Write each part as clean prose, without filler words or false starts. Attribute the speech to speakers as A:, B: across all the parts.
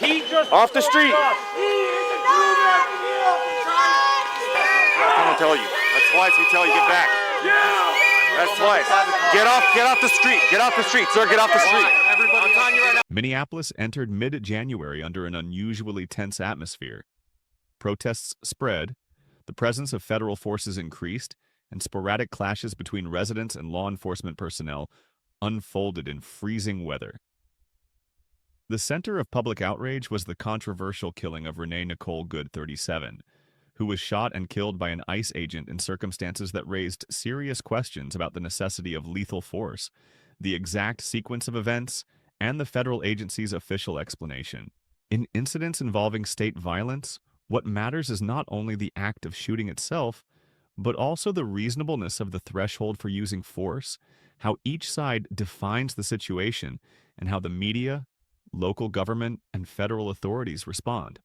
A: He just
B: Off the street. I'm gonna tell you. That's twice we tell you get back. That's twice. Get off the street. Get off the street, sir. Get off the street. I'm telling you right now.
C: Minneapolis entered mid-January under an unusually tense atmosphere. Protests spread, the presence of federal forces increased, and sporadic clashes between residents and law enforcement personnel unfolded in freezing weather. The center of public outrage was the controversial killing of Renee Nicole Good, 37, who was shot and killed by an ICE agent in circumstances that raised serious questions about the necessity of lethal force, the exact sequence of events, and the federal agency's official explanation. In incidents involving state violence, what matters is not only the act of shooting itself, but also the reasonableness of the threshold for using force, how each side defines the situation, and how the media, local government, and federal authorities respond.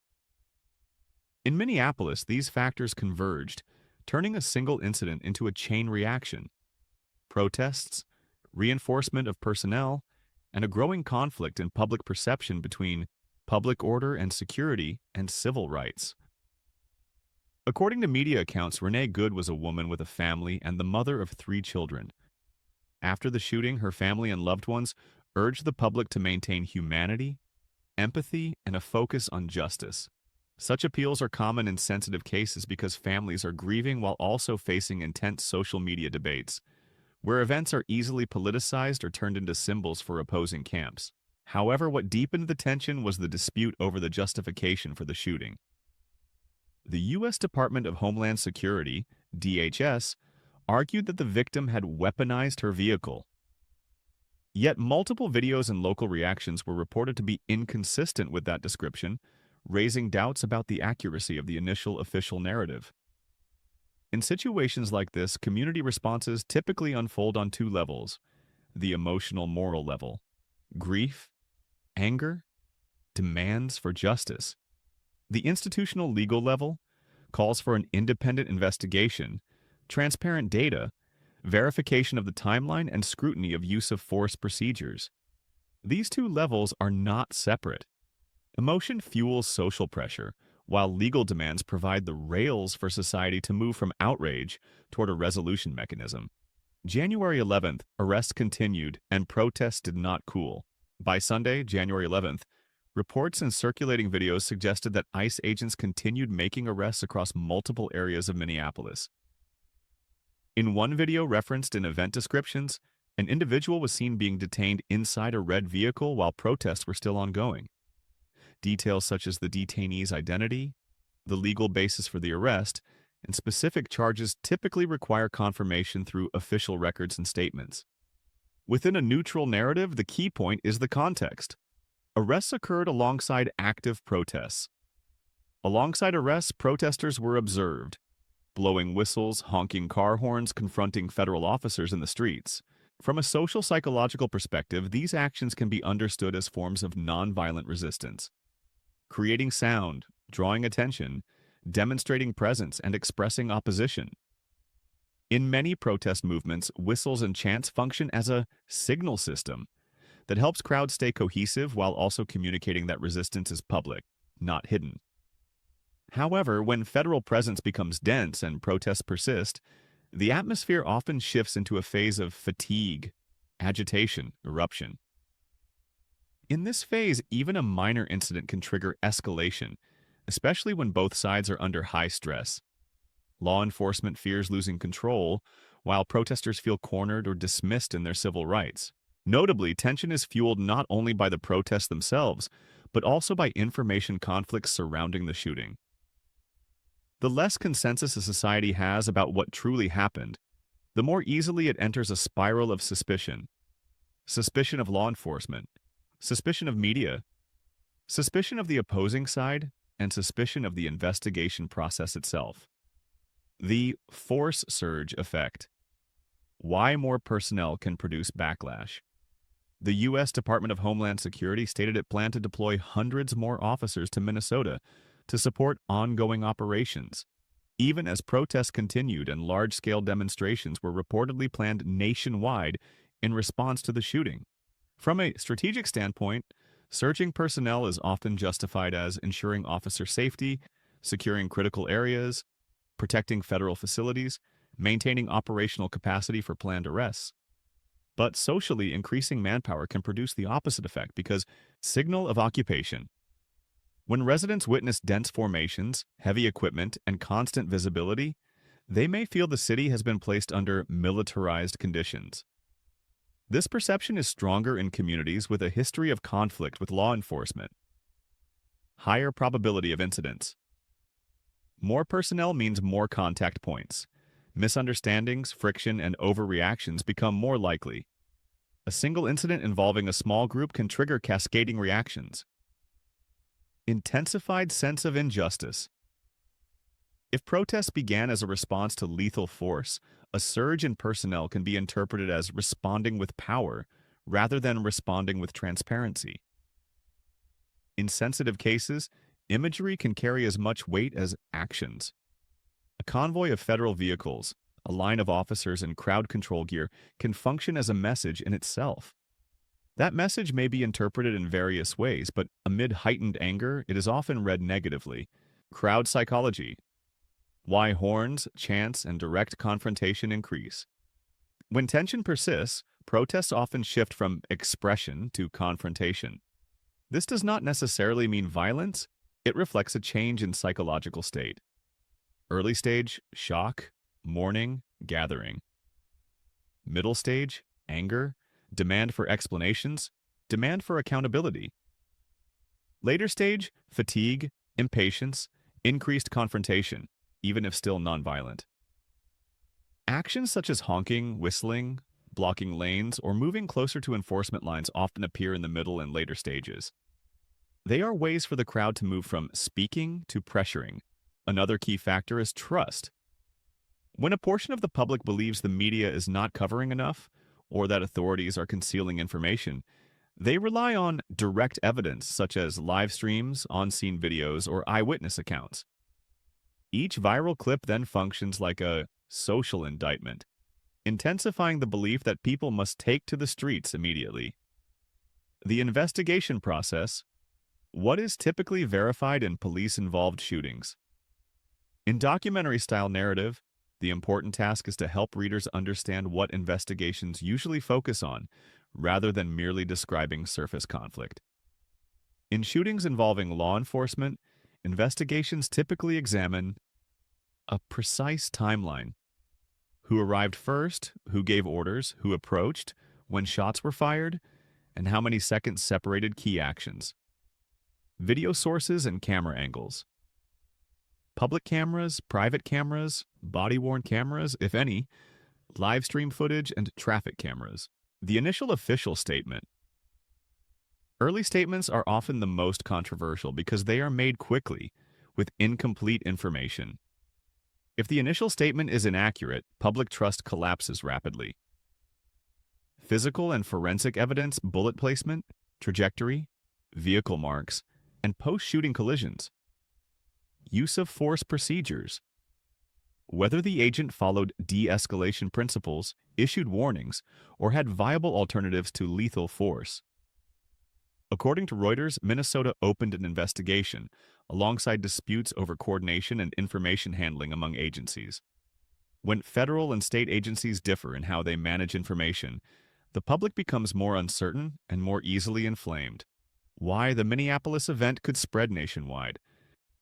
C: In Minneapolis, these factors converged, turning a single incident into a chain reaction. Protests, reinforcement of personnel, and a growing conflict in public perception between public order and security and civil rights. According to media accounts, Renee Good was a woman with a family and the mother of 3 children. After the shooting, her family and loved ones urged the public to maintain humanity, empathy, and a focus on justice. Such appeals are common in sensitive cases because families are grieving while also facing intense social media debates, where events are easily politicized or turned into symbols for opposing camps. However, what deepened the tension was the dispute over the justification for the shooting. The U.S. Department of Homeland Security, DHS, argued that the victim had weaponized her vehicle. Yet multiple videos and local reactions were reported to be inconsistent with that description, raising doubts about the accuracy of the initial official narrative. In situations like this, community responses typically unfold on 2 levels: the emotional-moral level, grief, anger, demands for justice. The institutional legal level calls for an independent investigation, transparent data, verification of the timeline, and scrutiny of use of force procedures. These 2 levels are not separate. Emotion fuels social pressure, while legal demands provide the rails for society to move from outrage toward a resolution mechanism. January 11th, arrests continued and protests did not cool. By Sunday, January 11th, reports and circulating videos suggested that ICE agents continued making arrests across multiple areas of Minneapolis. In one video referenced in event descriptions, an individual was seen being detained inside a red vehicle while protests were still ongoing. Details such as the detainee's identity, the legal basis for the arrest, and specific charges typically require confirmation through official records and statements. Within a neutral narrative, the key point is the context. Arrests occurred alongside active protests. Alongside arrests, protesters were observed, blowing whistles, honking car horns, confronting federal officers in the streets. From a social psychological perspective, these actions can be understood as forms of nonviolent resistance. Creating sound, drawing attention, demonstrating presence, and expressing opposition. In many protest movements, whistles and chants function as a signal system that helps crowds stay cohesive while also communicating that resistance is public, not hidden. However, when federal presence becomes dense and protests persist, the atmosphere often shifts into a phase of fatigue, agitation, eruption. In this phase, even a minor incident can trigger escalation, especially when both sides are under high stress. Law enforcement fears losing control, while protesters feel cornered or dismissed in their civil rights. Notably, tension is fueled not only by the protests themselves, but also by information conflicts surrounding the shooting. The less consensus a society has about what truly happened, the more easily it enters a spiral of suspicion. Suspicion of law enforcement, suspicion of media, suspicion of the opposing side, and suspicion of the investigation process itself. The force surge effect. Why more personnel can produce backlash. The U.S. Department of Homeland Security stated it planned to deploy hundreds more officers to Minnesota to support ongoing operations, even as protests continued and large-scale demonstrations were reportedly planned nationwide in response to the shooting. From a strategic standpoint, Surging personnel is often justified as ensuring officer safety, securing critical areas, protecting federal facilities, maintaining operational capacity for planned arrests. But socially, increasing manpower can produce the opposite effect because signal of occupation. When residents witness dense formations, heavy equipment, and constant visibility, they may feel the city has been placed under militarized conditions. This perception is stronger in communities with a history of conflict with law enforcement. Higher probability of incidents. More personnel means more contact points. Misunderstandings, friction, and overreactions become more likely. A single incident involving a small group can trigger cascading reactions. Intensified sense of injustice. If protests began as a response to lethal force, a surge in personnel can be interpreted as responding with power rather than responding with transparency. In sensitive cases, imagery can carry as much weight as actions. A convoy of federal vehicles, a line of officers in crowd control gear, can function as a message in itself. That message may be interpreted in various ways, but amid heightened anger, it is often read negatively. Crowd psychology. Why horns, chants, and direct confrontation increase. When tension persists, protests often shift from expression to confrontation. This does not necessarily mean violence, it reflects a change in psychological state. Early stage, shock, mourning, gathering. Middle stage, anger, demand for explanations, demand for accountability. Later stage, fatigue, impatience, increased confrontation, even if still nonviolent. Actions such as honking, whistling, blocking lanes, or moving closer to enforcement lines often appear in the middle and later stages. They are ways for the crowd to move from speaking to pressuring. Another key factor is trust. When a portion of the public believes the media is not covering enough, or that authorities are concealing information, they rely on direct evidence such as live streams, on-scene videos, or eyewitness accounts. Each viral clip then functions like a social indictment, intensifying the belief that people must take to the streets immediately. The investigation process. What is typically verified in police-involved shootings? In documentary-style narrative, the important task is to help readers understand what investigations usually focus on, rather than merely describing surface conflict. In shootings involving law enforcement, investigations typically examine a precise timeline. Who arrived first, who gave orders, who approached, when shots were fired, and how many seconds separated key actions. Video sources and camera angles. Public cameras, private cameras, body-worn cameras, if any, live stream footage, and traffic cameras. The initial official statement. Early statements are often the most controversial because they are made quickly, with incomplete information. If the initial statement is inaccurate, public trust collapses rapidly. Physical and forensic evidence, bullet placement, trajectory, vehicle marks, and post-shooting collisions. Use of force procedures. Whether the agent followed de-escalation principles, issued warnings, or had viable alternatives to lethal force. According to Reuters, Minnesota opened an investigation, alongside disputes over coordination and information handling among agencies. When federal and state agencies differ in how they manage information, the public becomes more uncertain and more easily inflamed. Why the Minneapolis event could spread nationwide.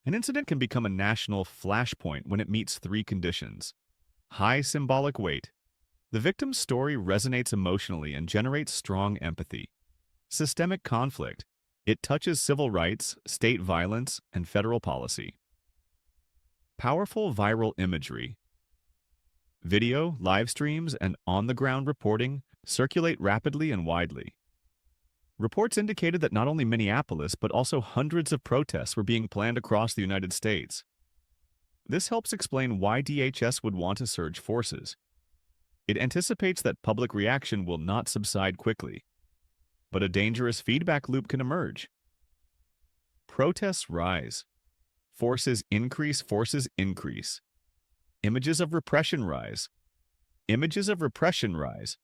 C: An incident can become a national flashpoint when it meets three conditions. High symbolic weight. The victim's story resonates emotionally and generates strong empathy. Systemic conflict. It touches civil rights, state violence, and federal policy. Powerful viral imagery. Video, live streams, and on-the-ground reporting circulate rapidly and widely. Reports indicated that not only Minneapolis, but also hundreds of protests were being planned across the United States. This helps explain why DHS would want to surge forces. It anticipates that public reaction will not subside quickly, but a dangerous feedback loop can emerge. Protests rise. Forces increase, forces increase. Images of repression rise. Images of repression rise.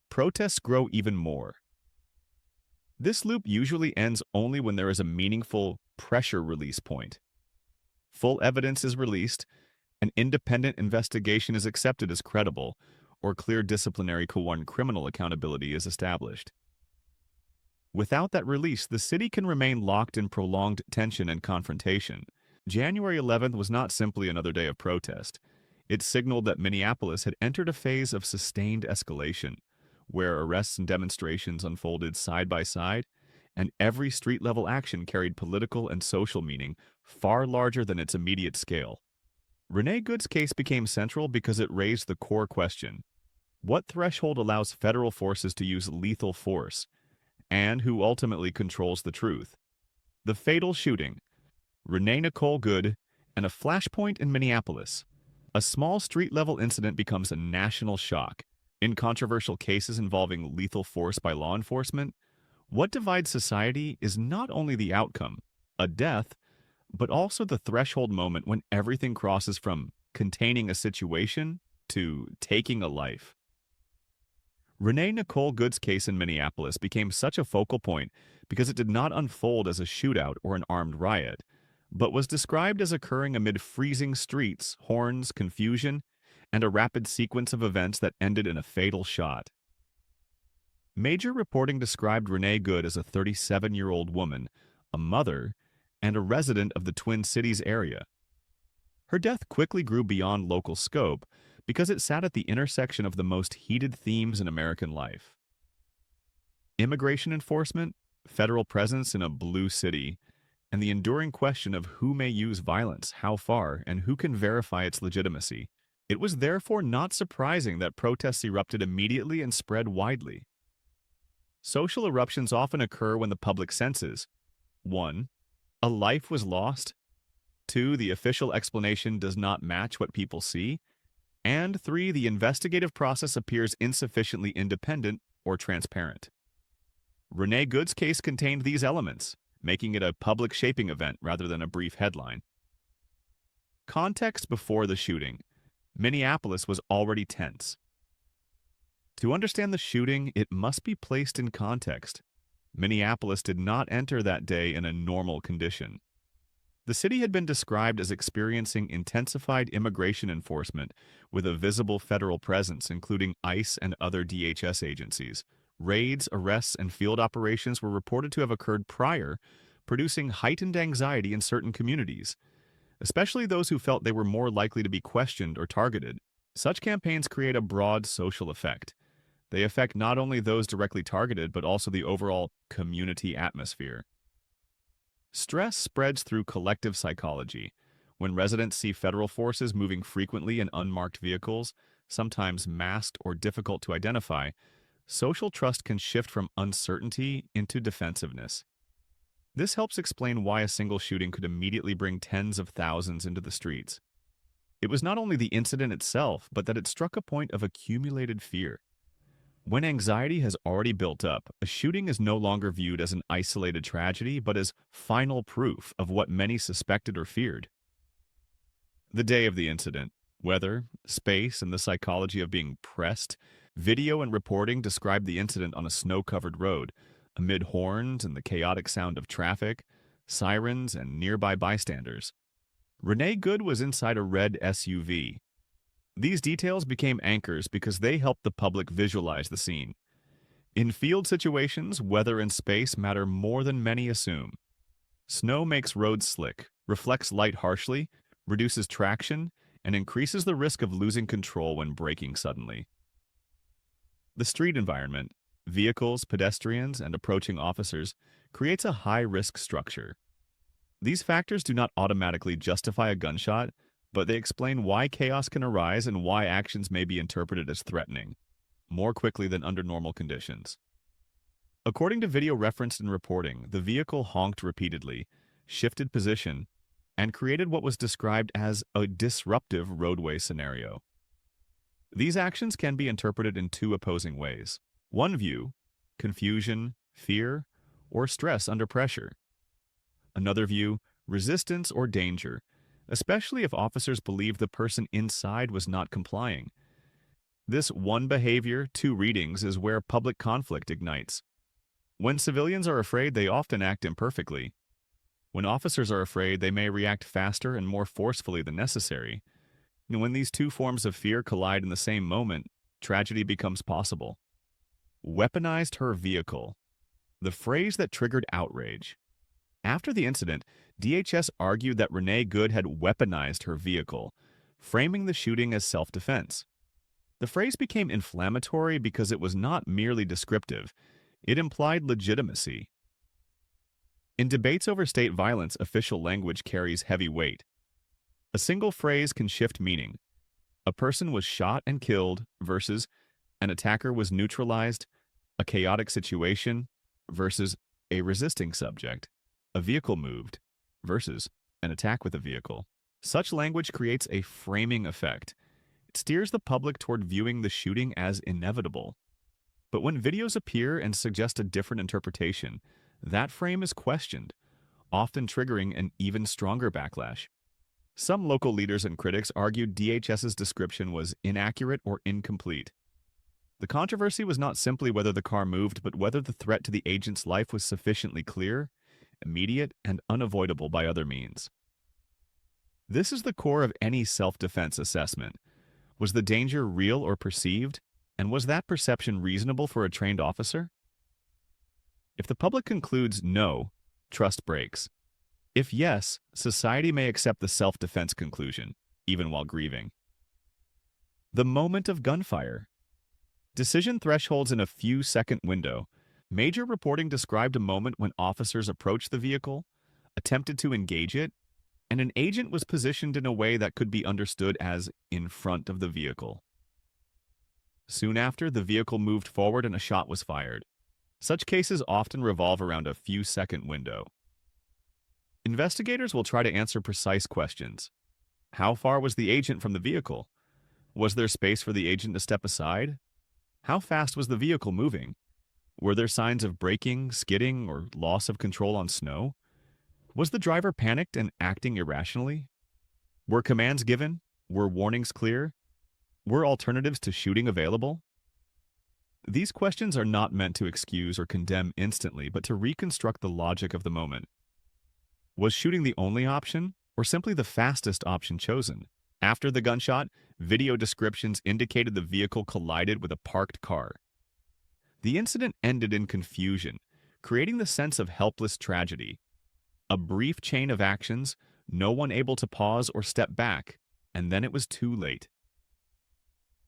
C: Protests grow even more. This loop usually ends only when there is a meaningful pressure release point. Full evidence is released, an independent investigation is accepted as credible, or clear disciplinary criminal accountability is established. Without that release, the city can remain locked in prolonged tension and confrontation. January 11th was not simply another day of protest. It signaled that Minneapolis had entered a phase of sustained escalation, where arrests and demonstrations unfolded side by side, and every street-level action carried political and social meaning far larger than its immediate scale. Renee Good's case became central because it raised the core question: what threshold allows federal forces to use lethal force, and who ultimately controls the truth? The fatal shooting, Renee Nicole Good, and a flashpoint in Minneapolis. A small street-level incident becomes a national shock. In controversial cases involving lethal force by law enforcement, what divides society is not only the outcome, a death, but also the threshold moment when everything crosses from containing a situation to taking a life. Renee Nicole Good's case in Minneapolis became such a focal point because it did not unfold as a shootout or an armed riot, but was described as occurring amid freezing streets, horns, confusion, and a rapid sequence of events that ended in a fatal shot. Major reporting described Renee Good as a 37-year-old woman, a mother, and a resident of the Twin Cities area. Her death quickly grew beyond local scope because it sat at the intersection of the most heated themes in American life: immigration enforcement, federal presence in a blue city, and the enduring question of who may use violence, how far, and who can verify its legitimacy. It was therefore not surprising that protests erupted immediately and spread widely. Social eruptions often occur when the public senses: 1. A life was lost. 2. The official explanation does not match what people see. And 3. The investigative process appears insufficiently independent or transparent. Renee Good's case contained these elements, making it a public shaping event rather than a brief headline. Context before the shooting. Minneapolis was already tense. To understand the shooting, it must be placed in context. Minneapolis did not enter that day in a normal condition. The city had been described as experiencing intensified immigration enforcement with a visible federal presence, including ICE and other DHS agencies. Raids, arrests, and field operations were reported to have occurred prior, producing heightened anxiety in certain communities, especially those who felt they were more likely to be questioned or targeted. Such campaigns create a broad social effect. They affect not only those directly targeted, but also the overall community atmosphere. Stress spreads through collective psychology. When residents see federal forces moving frequently in unmarked vehicles, sometimes masked or difficult to identify, social trust can shift from uncertainty into defensiveness. This helps explain why a single shooting could immediately bring tens of thousands into the streets. It was not only the incident itself, but that it struck a point of accumulated fear. When anxiety has already built up, a shooting is no longer viewed as an isolated tragedy, but as final proof of what many suspected or feared. The day of the incident, weather, space, and the psychology of being pressed, video and reporting described the incident on a snow-covered road, amid horns and the chaotic sound of traffic, sirens, and nearby bystanders. Renee Good was inside a red SUV. These details became anchors because they helped the public visualize the scene. In field situations, weather and space matter more than many assume. Snow makes roads slick, reflects light harshly, reduces traction, and increases the risk of losing control when braking suddenly. The street environment, vehicles, pedestrians, and approaching officers, creates a high-risk structure. These factors do not automatically justify a gunshot, but they explain why chaos can arise and why actions may be interpreted as threatening, more quickly than under normal conditions. According to video referenced in reporting, the vehicle honked repeatedly, shifted position, and created what was described as a disruptive roadway scenario. These actions can be interpreted in two opposing ways. One view: confusion, fear, or stress under pressure. Another view: resistance or danger, especially if officers believed the person inside was not complying. This one behavior, two readings is where public conflict ignites. When civilians are afraid, they often act imperfectly. When officers are afraid, they may react faster and more forcefully than necessary. And when these two forms of fear collide in the same moment, tragedy becomes possible. Weaponized her vehicle. The phrase that triggered outrage. After the incident, DHS argued that Renee Good had weaponized her vehicle, framing the shooting as self-defense. The phrase became inflammatory because it was not merely descriptive. It implied legitimacy. In debates over state violence, official language carries heavy weight. A single phrase can shift meaning. A person was shot and killed versus an attacker was neutralized, a chaotic situation versus a resisting subject, a vehicle moved versus an attack with a vehicle. Such language creates a framing effect. It steers the public toward viewing the shooting as inevitable. But when videos appear and suggest a different interpretation, that frame is questioned, often triggering an even stronger backlash. Some local leaders and critics argued DHS's description was inaccurate or incomplete. The controversy was not simply whether the car moved, but whether the threat to the agent's life was sufficiently clear, immediate, and unavoidable by other means. This is the core of any self-defense assessment. Was the danger real or perceived, and was that perception reasonable for a trained officer? If the public concludes no, trust breaks. If yes, society may accept the self-defense conclusion, even while grieving. The moment of gunfire. Decision thresholds in a few-second window. Major reporting described a moment when officers approached the vehicle, attempted to engage it, and an agent was positioned in a way that could be understood as in front of the vehicle. Soon after, the vehicle moved forward and a shot was fired. Such cases often revolve around a few-second window. Investigators will try to answer precise questions. How far was the agent from the vehicle? Was there space for the agent to step aside? How fast was the vehicle moving? Were there signs of braking, skidding, or loss of control on snow? Was the driver panicked and acting irrationally? Were commands given? Were warnings clear? Were alternatives to shooting available? These questions are not meant to excuse or condemn instantly, but to reconstruct the logic of the moment. Was shooting the only option, or simply the fastest option chosen? After the gunshot, video descriptions indicated the vehicle collided with a parked car. The incident ended in confusion, creating the sense of helpless tragedy. A brief chain of actions, no one able to pause or step back, and then it was too late.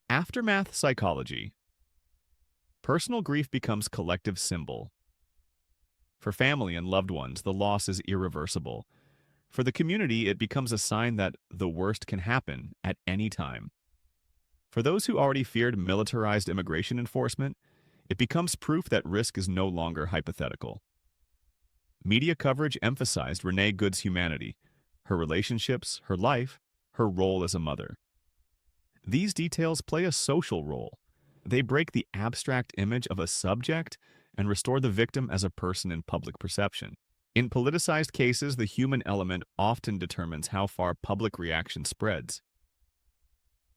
C: Aftermath psychology. Personal grief becomes collective symbol. For family and loved ones, the loss is irreversible. For the community, it becomes a sign that the worst can happen at any time. For those who already feared militarized immigration enforcement, it becomes proof that risk is no longer hypothetical. Media coverage emphasized Renee Good's humanity, her relationships, her life, her role as a mother. These details play a social role. They break the abstract image of a subject and restore the victim as a person in public perception. In politicized cases, the human element often determines how far public reaction spreads.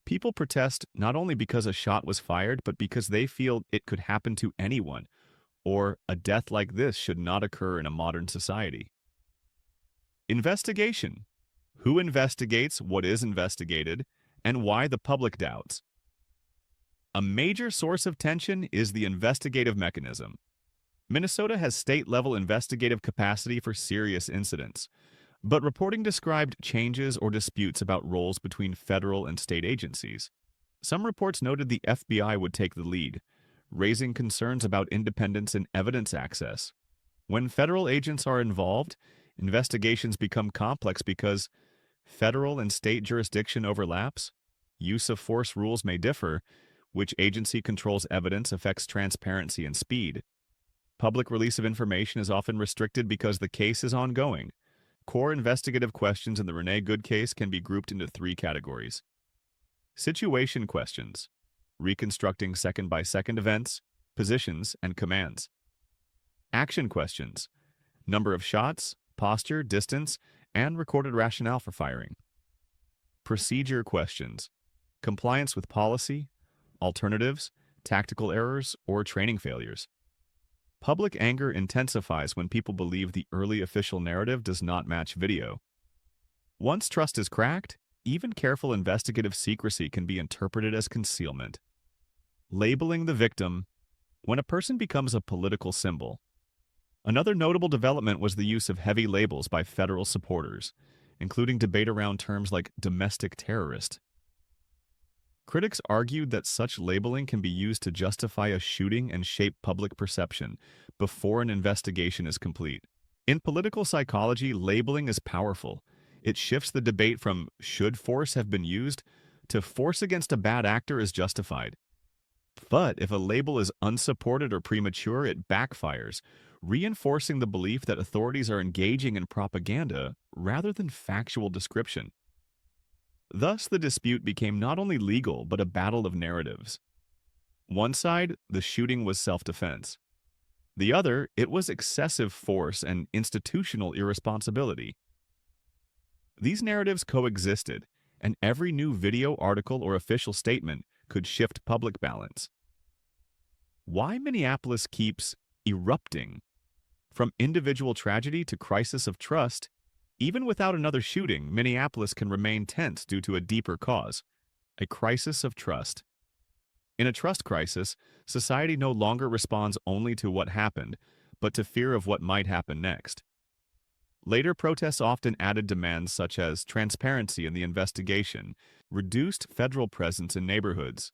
C: People protest not only because a shot was fired, but because they feel it could happen to anyone, or a death like this should not occur in a modern society. Investigation. Who investigates what is investigated, and why the public doubts. A major source of tension is the investigative mechanism. Minnesota has state-level investigative capacity for serious incidents, but reporting described changes or disputes about roles between federal and state agencies. Some reports noted the FBI would take the lead, raising concerns about independence and evidence access. When federal agents are involved, investigations become complex because federal and state jurisdiction overlaps, use of force rules may differ, which agency controls evidence affects transparency and speed. Public release of information is often restricted because the case is ongoing. Core investigative questions in the Renee Good case can be grouped into three categories. Situation questions, reconstructing second-by-second events, positions, and commands. Action questions, number of shots, posture, distance, and recorded rationale for firing. Procedure questions, compliance with policy, alternatives, tactical errors, or training failures. Public anger intensifies when people believe the early official narrative does not match video. Once trust is cracked, even careful investigative secrecy can be interpreted as concealment. Labeling the victim when a person becomes a political symbol. Another notable development was the use of heavy labels by federal supporters, including debate around terms like domestic terrorist. Critics argued that such labeling can be used to justify a shooting and shape public perception before an investigation is complete. In political psychology, labeling is powerful. It shifts the debate from should force have been used to force against a bad actor is justified. But if a label is unsupported or premature, it backfires, reinforcing the belief that authorities are engaging in propaganda rather than factual description. Thus, the dispute became not only legal, but a battle of narratives. One side, the shooting was self-defense. The other, it was excessive force and institutional irresponsibility. These narratives coexisted, and every new video, article, or official statement could shift public balance. Why Minneapolis keeps erupting? From individual tragedy to crisis of trust, even without another shooting, Minneapolis can remain tense due to a deeper cause, a crisis of trust. In a trust crisis, society no longer responds only to what happened, but to fear of what might happen next. Later protests often added demands such as transparency in the investigation, reduced federal presence in neighborhoods,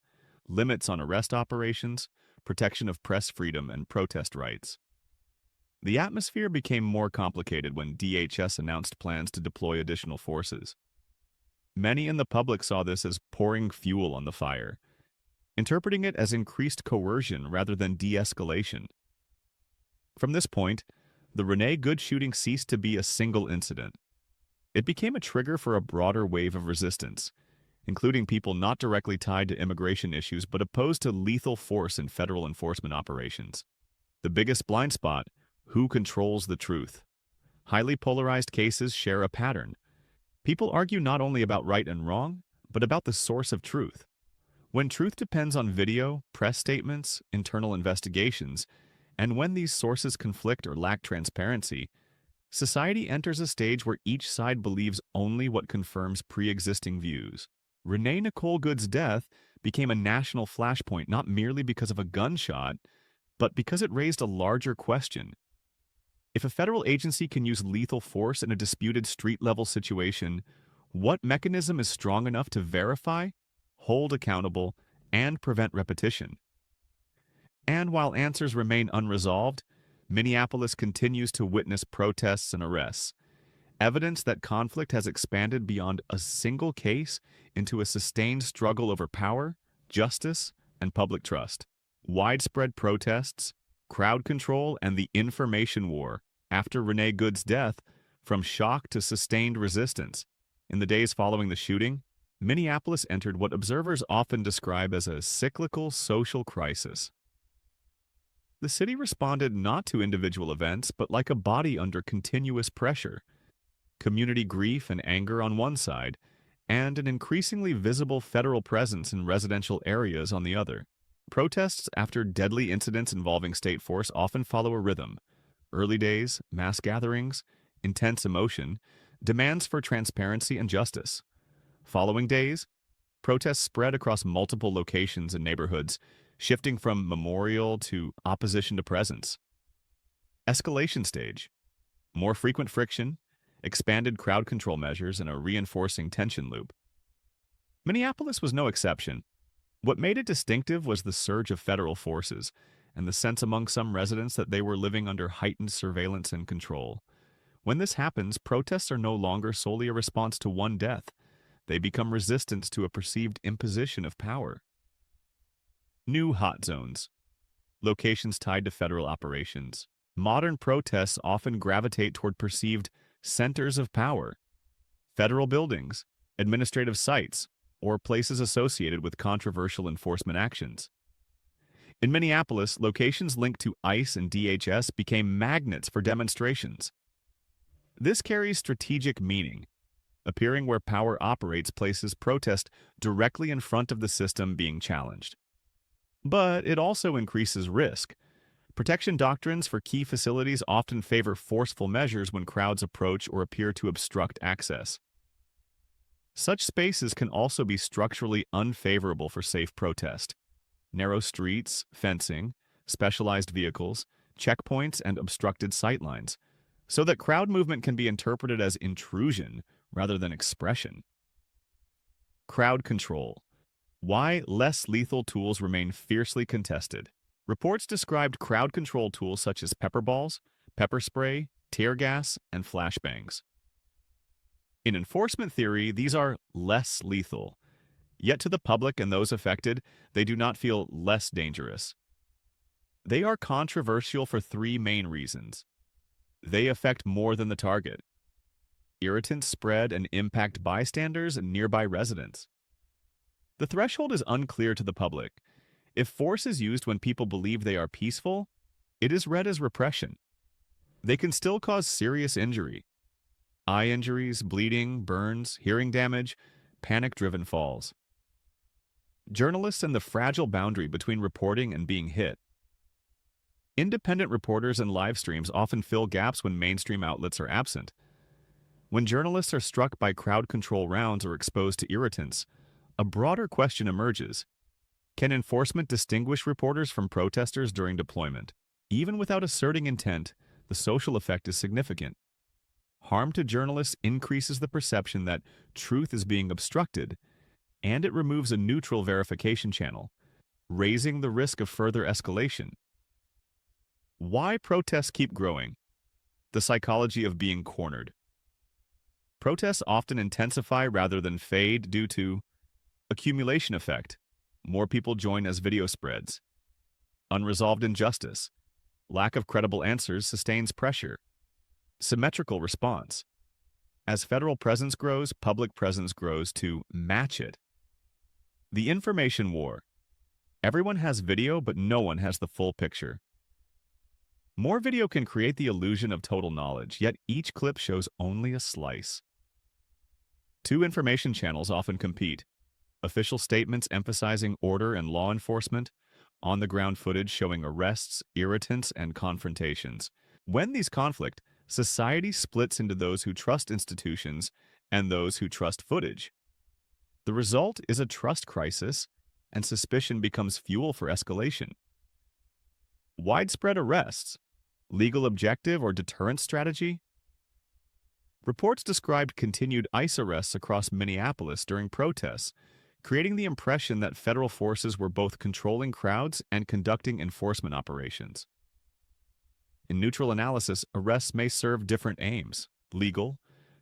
C: limits on arrest operations, protection of press freedom, and protest rights. The atmosphere became more complicated when DHS announced plans to deploy additional forces. Many in the public saw this as pouring fuel on the fire, interpreting it as increased coercion rather than de-escalation. From this point, the Renee Good shooting ceased to be a single incident. It became a trigger for a broader wave of resistance, including people not directly tied to immigration issues but opposed to lethal force in federal enforcement operations. The biggest blind spot: who controls the truth? Highly polarized cases share a pattern. People argue not only about right and wrong, but about the source of truth. When truth depends on video, press statements, internal investigations, and when these sources conflict or lack transparency, society enters a stage where each side believes only what confirms pre-existing views. Renee Nicole Good's death became a national flashpoint not merely because of a gunshot, but because it raised a larger question. If a federal agency can use lethal force in a disputed street-level situation, what mechanism is strong enough to verify, hold accountable, and prevent repetition? And while answers remain unresolved, Minneapolis continues to witness protests and arrests, evidence that conflict has expanded beyond a single case into a sustained struggle over power, justice, and public trust. Widespread protests, crowd control, and the information war after Renee Good's death, from shock to sustained resistance. In the days following the shooting, Minneapolis entered what observers often describe as a cyclical social crisis. The city responded not to individual events, but like a body under continuous pressure. Community grief and anger on one side, and an increasingly visible federal presence in residential areas on the other. Protests after deadly incidents involving state force often follow a rhythm: early days, mass gatherings, intense emotion, demands for transparency and justice. Following days, protests spread across multiple locations and neighborhoods, shifting from memorial to opposition to presence. Escalation stage: more frequent friction, expanded crowd control measures, and a reinforcing tension loop. Minneapolis was no exception. What made it distinctive was the surge of federal forces and the sense among some residents that they were living under heightened surveillance and control. When this happens, protests are no longer solely a response to one death. They become resistance to a perceived imposition of power. New hot zones. Locations tied to federal operations. Modern protests often gravitate toward perceived centers of power. Federal buildings, administrative sites, or places associated with controversial enforcement actions. In Minneapolis, locations linked to ICE and DHS became magnets for demonstrations. This carries strategic meaning. Appearing where power operates places protest directly in front of the system being challenged. But it also increases risk. Protection doctrines for key facilities often favor forceful measures when crowds approach or appear to obstruct access. Such spaces can also be structurally unfavorable for safe protest. Narrow streets, fencing, specialized vehicles, checkpoints, and obstructed sightlines, so that crowd movement can be interpreted as intrusion rather than expression. Crowd control. Why less lethal tools remain fiercely contested. Reports described crowd control tools such as pepper balls, pepper spray, tear gas, and flashbangs. In enforcement theory, these are less lethal. Yet to the public and those affected, they do not feel less dangerous. They are controversial for three main reasons. They affect more than the target. Irritants spread and impact bystanders and nearby residents. The threshold is unclear to the public. If force is used when people believe they are peaceful, it is read as repression. They can still cause serious injury. Eye injuries, bleeding, burns, hearing damage, panic-driven falls. Journalists and the fragile boundary between reporting and being hit. Independent reporters and live streams often fill gaps when mainstream outlets are absent. When journalists are struck by crowd control rounds or exposed to irritants, a broader question emerges. Can enforcement distinguish reporters from protesters during deployment? Even without asserting intent, the social effect is significant. Harm to journalists increases the perception that truth is being obstructed, and it removes a neutral verification channel, raising the risk of further escalation. Why protests keep growing? The psychology of being cornered. Protests often intensify rather than fade due to accumulation effect. More people join as video spreads. Unresolved injustice. Lack of credible answers sustains pressure. Symmetrical response. As federal presence grows, public presence grows to match it. The information war. Everyone has video, but no one has the full picture. More video can create the illusion of total knowledge, yet each clip shows only a slice. Two information channels often compete. Official statements emphasizing order and law enforcement, on-the-ground footage showing arrests, irritants, and confrontations. When these conflict, society splits into those who trust institutions and those who trust footage. The result is a trust crisis, and suspicion becomes fuel for escalation. Widespread arrests. Legal objective or deterrence strategy? Reports described continued ICE arrests across Minneapolis during protests, creating the impression that federal forces were both controlling crowds and conducting enforcement operations. In neutral analysis, arrests may serve different aims: legal,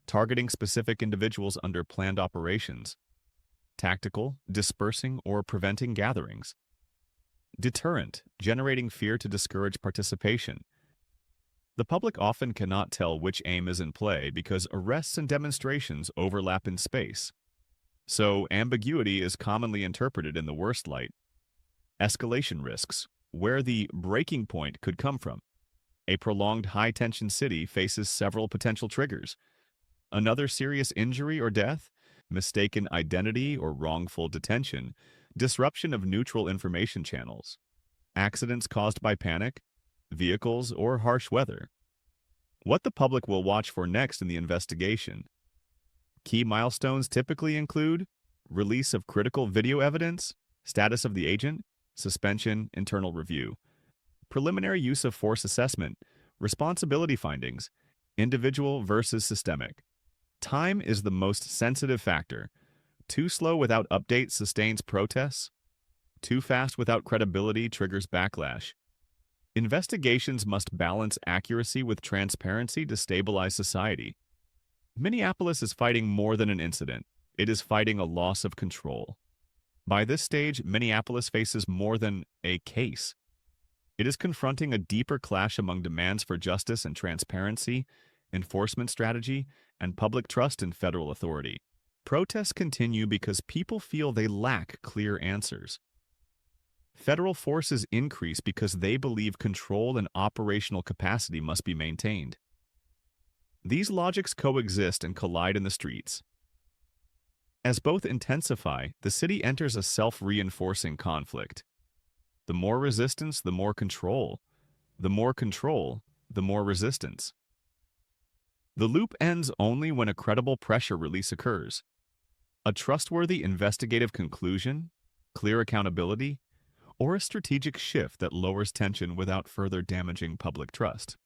C: targeting specific individuals under planned operations; tactical, dispersing or preventing gatherings; deterrent, generating fear to discourage participation. The public often cannot tell which aim is in play because arrests and demonstrations overlap in space. So, ambiguity is commonly interpreted in the worst light. Escalation risks, where the breaking point could come from. A prolonged high-tension city faces several potential triggers. Another serious injury or death, mistaken identity or wrongful detention, disruption of neutral information channels, accidents caused by panic, vehicles, or harsh weather. What the public will watch for next in the investigation. Key milestones typically include release of critical video evidence, status of the agent, suspension, internal review, preliminary use of force assessment, responsibility findings, individual versus systemic. Time is the most sensitive factor. Too slow without updates sustains protests. Too fast without credibility triggers backlash. Investigations must balance accuracy with transparency to stabilize society. Minneapolis is fighting more than an incident. It is fighting a loss of control. By this stage, Minneapolis faces more than a case. It is confronting a deeper clash among demands for justice and transparency, enforcement strategy, and public trust in federal authority. Protests continue because people feel they lack clear answers. Federal forces increase because they believe control and operational capacity must be maintained. These logics coexist and collide in the streets. As both intensify, the city enters a self-reinforcing conflict. The more resistance, the more control. The more control, the more resistance. The loop ends only when a credible pressure release occurs. A trustworthy investigative conclusion, clear accountability, or a strategic shift that lowers tension without further damaging public trust.